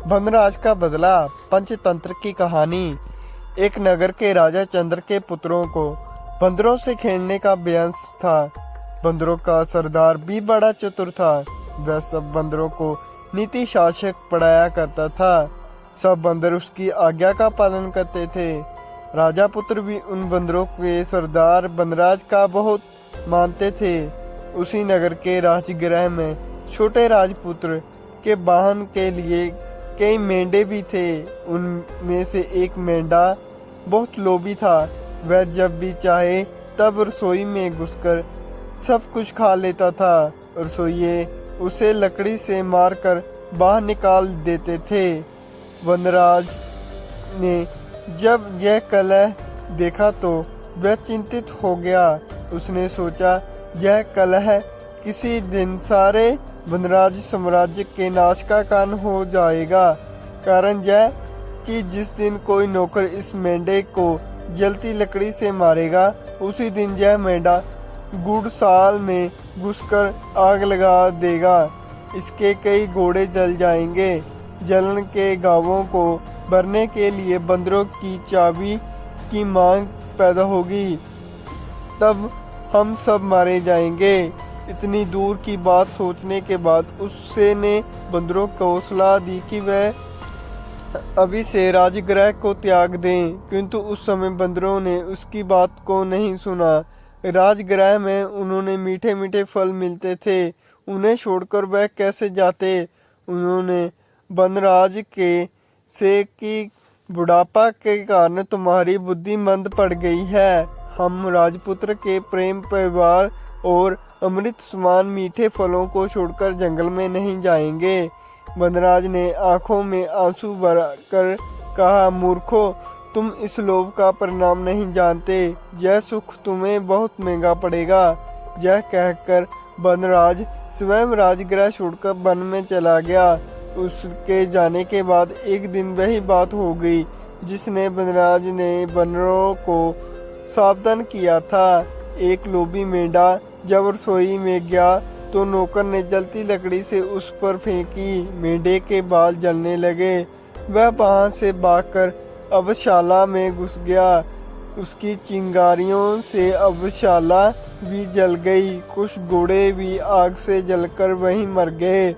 वनराज का बदला। पंचतंत्र की कहानी। एक नगर के राजा चंद्र के पुत्रों को बंदरों से खेलने का बेअंस था। बंदरों का सरदार भी बड़ा चतुर था। वह सब बंदरों को नीति शासक पढ़ाया करता था। सब बंदर उसकी आज्ञा का पालन करते थे। राजा पुत्र भी उन बंदरों के सरदार वनराज का बहुत मानते थे। उसी नगर के राजगृह में छोटे राजपुत्र के वाहन के लिए कई मेंढे भी थे। उनमें से एक मेंढा बहुत लोभी था। वह जब भी चाहे तब रसोई में घुसकर सब कुछ खा लेता था। रसोइये उसे लकड़ी से मारकर बाहर निकाल देते थे। वनराज ने जब यह कलह देखा तो वह चिंतित हो गया। उसने सोचा, यह कलह किसी दिन सारे वनराज साम्राज्य के नाश का कारण हो जाएगा। कारण यह कि जिस दिन कोई नौकर इस मेंढे को जलती लकड़ी से मारेगा, उसी दिन यह मेंढा गुड़साल में घुसकर आग लगा देगा। इसके कई घोड़े जल जाएंगे। जलन के गांवों को भरने के लिए बंदरों की चाबी की मांग पैदा होगी। तब हम सब मारे जाएंगे। इतनी दूर की बात सोचने के बाद उससे ने बंदरों को सलाह दी कि वह अभी से राजगृह को त्याग दें, किंतु उस समय बंदरों ने उसकी बात को नहीं सुना। राजगृह में उन्होंने मीठे मीठे फल मिलते थे, उन्हें छोड़कर वह कैसे जाते। उन्होंने वनराज के से कि बुढ़ापा के कारण तुम्हारी बुद्धि मंद पड़ गई है। हम राजपुत्र के प्रेम परिवार और अमृत समान मीठे फलों को छोड़कर जंगल में नहीं जाएंगे। वनराज ने आंखों में आंसू भरकर कहा, मूर्खों, तुम इस लोभ का परिणाम नहीं जानते। यह सुख तुम्हें बहुत महंगा पड़ेगा। यह कहकर वनराज स्वयं राजगृह छोड़कर वन में चला गया। उसके जाने के बाद एक दिन वही बात हो गई जिसने वनराज ने बंदरों को सावधान किया था। एक लोभी मेंढा जब रसोई में गया तो नौकर ने जलती लकड़ी से उस पर फेंकी। मेंढे के बाल जलने लगे। वह वहां से भागकर अवशाला में घुस गया। उसकी चिंगारियों से अवशाला भी जल गई। कुछ घोड़े भी आग से जलकर वहीं मर गए।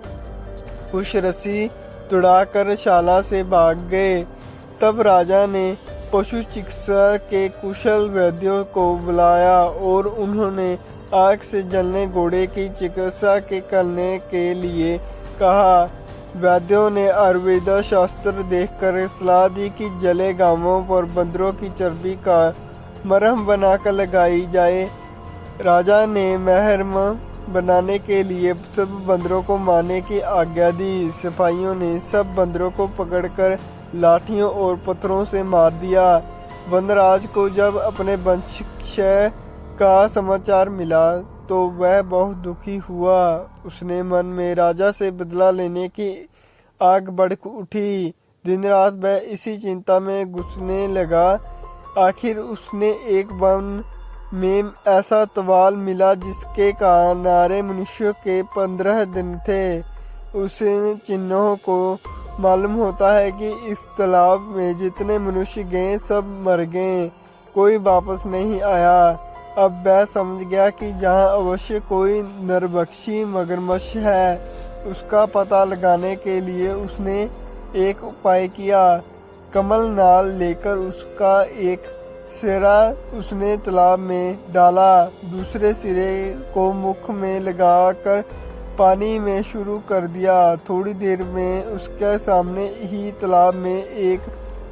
कुछ रस्सी तुड़ाकर शाला से भाग गए। तब राजा ने पशु चिकित्सा के कुशल वैद्यों को बुलाया और उन्होंने आग से जलने घोड़े की चिकित्सा करने के लिए कहा। वैद्यों ने आयुर्वेद शास्त्र देखकर सलाह दी कि जले गांवों पर बंदरों की चर्बी का मरहम बनाकर लगाई जाए। राजा ने मरहम बनाने के लिए सब बंदरों को मारने की आज्ञा दी। सिपाहियों ने सब बंदरों को पकड़कर लाठियों और पत्थरों से मार दिया। वनराज को जब अपने वंश क्षय का समाचार मिला तो वह बहुत दुखी हुआ। उसने मन में राजा से बदला लेने की आग बढ़ उठी। दिन रात वह इसी चिंता में घुसने लगा। आखिर उसने एक वन में ऐसा तवाल मिला जिसके किनारे मनुष्यों के 15 दिन थे। उस चिन्हों को मालूम होता है कि इस तालाब में जितने मनुष्य गए सब मर गए, कोई वापस नहीं आया। अब वह समझ गया कि जहाँ अवश्य कोई नरभक्षी मगरमच्छ है। उसका पता लगाने के लिए उसने एक उपाय किया। कमल नाल लेकर उसका एक सिरा उसने तालाब में डाला, दूसरे सिरे को मुख में लगाकर पानी में शुरू कर दिया। थोड़ी देर में उसके सामने ही तालाब में एक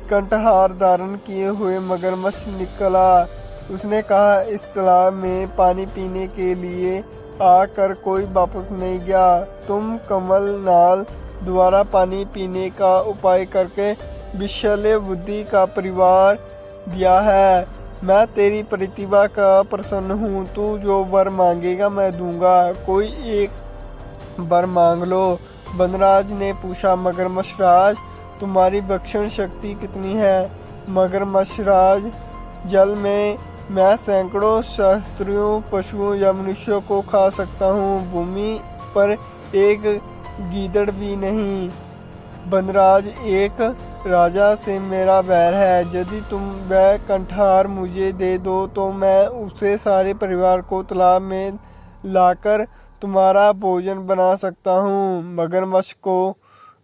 कंठहार धारण किए हुए मगरमच्छ निकला। उसने कहा, इस तालाब में पानी पीने के लिए आकर कोई वापस नहीं गया। तुम कमल नाल द्वारा पानी पीने का उपाय करके विशाल बुद्धि का परिवार दिया है। मैं तेरी प्रतिभा का प्रसन्न हूँ। तू जो वर मांगेगा मैं दूंगा। कोई एक वर मांग लो। वनराज ने पूछा, मगरमच्छ राज, तुम्हारी भक्षण शक्ति कितनी है? मगरमच्छ राज, जल में मैं सैकड़ों सहस्त्रों पशुओं या मनुष्यों को खा सकता हूँ। भूमि पर एक गीदड़ भी नहीं। बनराज, एक राजा से मेरा बैर है। यदि तुम वह कंठार मुझे दे दो तो मैं उसे सारे परिवार को तालाब में लाकर तुम्हारा भोजन बना सकता हूँ। मगरमच्छ को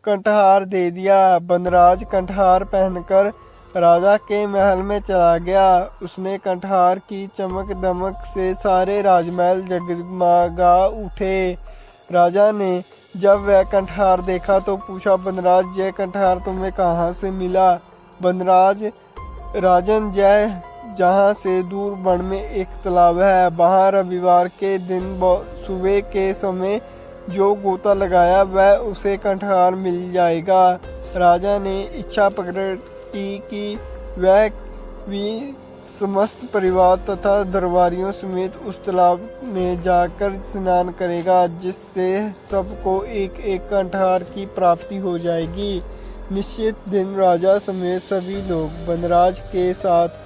कंठार दे दिया। बनराज कंठार पहनकर राजा के महल में चला गया। उसने कंठार की चमक दमक से सारे राजमहल जगमगा उठे। राजा ने जब वह कंठार देखा तो पूछा, बनराज, यह कंठार तुम्हें कहाँ से मिला? बनराज, राजन, यह जहाँ से दूर वन में एक तालाब है, वहाँ रविवार के दिन सुबह के समय जो गोता लगाया वह उसे कंठार मिल जाएगा। राजा ने इच्छा प्रकट की कि वह भी समस्त परिवार तथा दरबारियों समेत उस तालाब में जाकर स्नान करेगा, जिससे सबको एक एक कंठार की प्राप्ति हो जाएगी। निश्चित दिन राजा समेत सभी लोग बनराज के साथ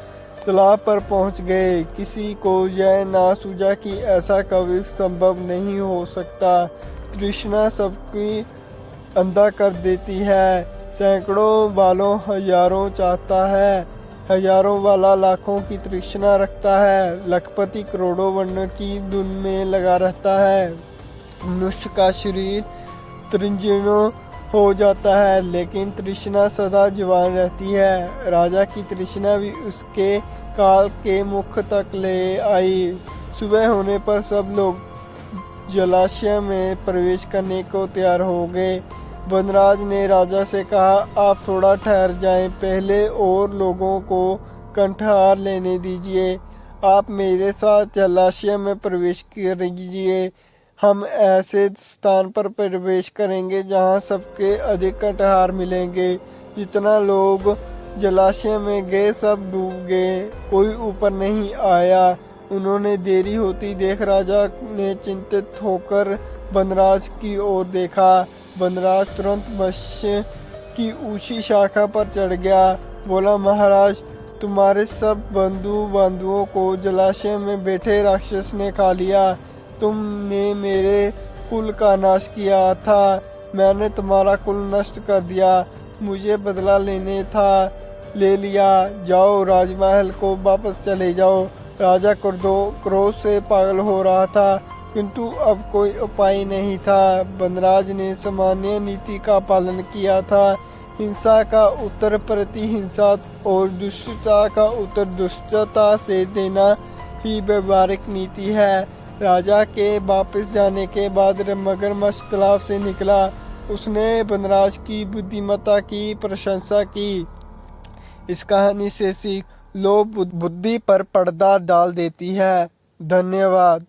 तालाब पर पहुंच गए। किसी को यह ना सूझा कि ऐसा कभी संभव नहीं हो सकता। तृष्णा सबकी अंधा कर देती है। सैकड़ों वालों हजारों चाहता है, हजारों वाला लाखों की तृष्णा रखता है। लखपति करोड़ों वर्ण की धुन में लगा रहता है। मनुष्य का शरीर तृणजीर्ण हो जाता है, लेकिन तृष्णा सदा जवान रहती है। राजा की तृष्णा भी उसके काल के मुख तक ले आई। सुबह होने पर सब लोग जलाशय में प्रवेश करने को तैयार हो गए। बनराज ने राजा से कहा, आप थोड़ा ठहर जाएं, पहले और लोगों को कंठार लेने दीजिए। आप मेरे साथ जलाशय में प्रवेश कीजिए। हम ऐसे स्थान पर प्रवेश करेंगे जहां सबके अधिक कंठार मिलेंगे। जितना लोग जलाशय में गए सब डूब गए, कोई ऊपर नहीं आया। उन्होंने देरी होती देख राजा ने चिंतित होकर बनराज की ओर देखा। बनराज तुरंत मत्स्य की ऊंची शाखा पर चढ़ गया। बोला, महाराज, तुम्हारे सब बंधुओं को जलाशय में बैठे राक्षस ने खा लिया। तुमने मेरे कुल का नाश किया था, मैंने तुम्हारा कुल नष्ट कर दिया। मुझे बदला लेने था, ले लिया। जाओ, राजमहल को वापस चले जाओ। राजा क्रोध से पागल हो रहा था, किंतु अब कोई उपाय नहीं था। बनराज ने सामान्य नीति का पालन किया था। हिंसा का उत्तर प्रतिहिंसा और दुष्टता का उत्तर दुष्टता से देना ही व्यवहारिक नीति है। राजा के वापस जाने के बाद मगरमच्छ तालाब से निकला। उसने बनराज की बुद्धिमत्ता की प्रशंसा की। इस कहानी से सीख लोभ बुद्धि पर पर्दा डाल देती है। धन्यवाद।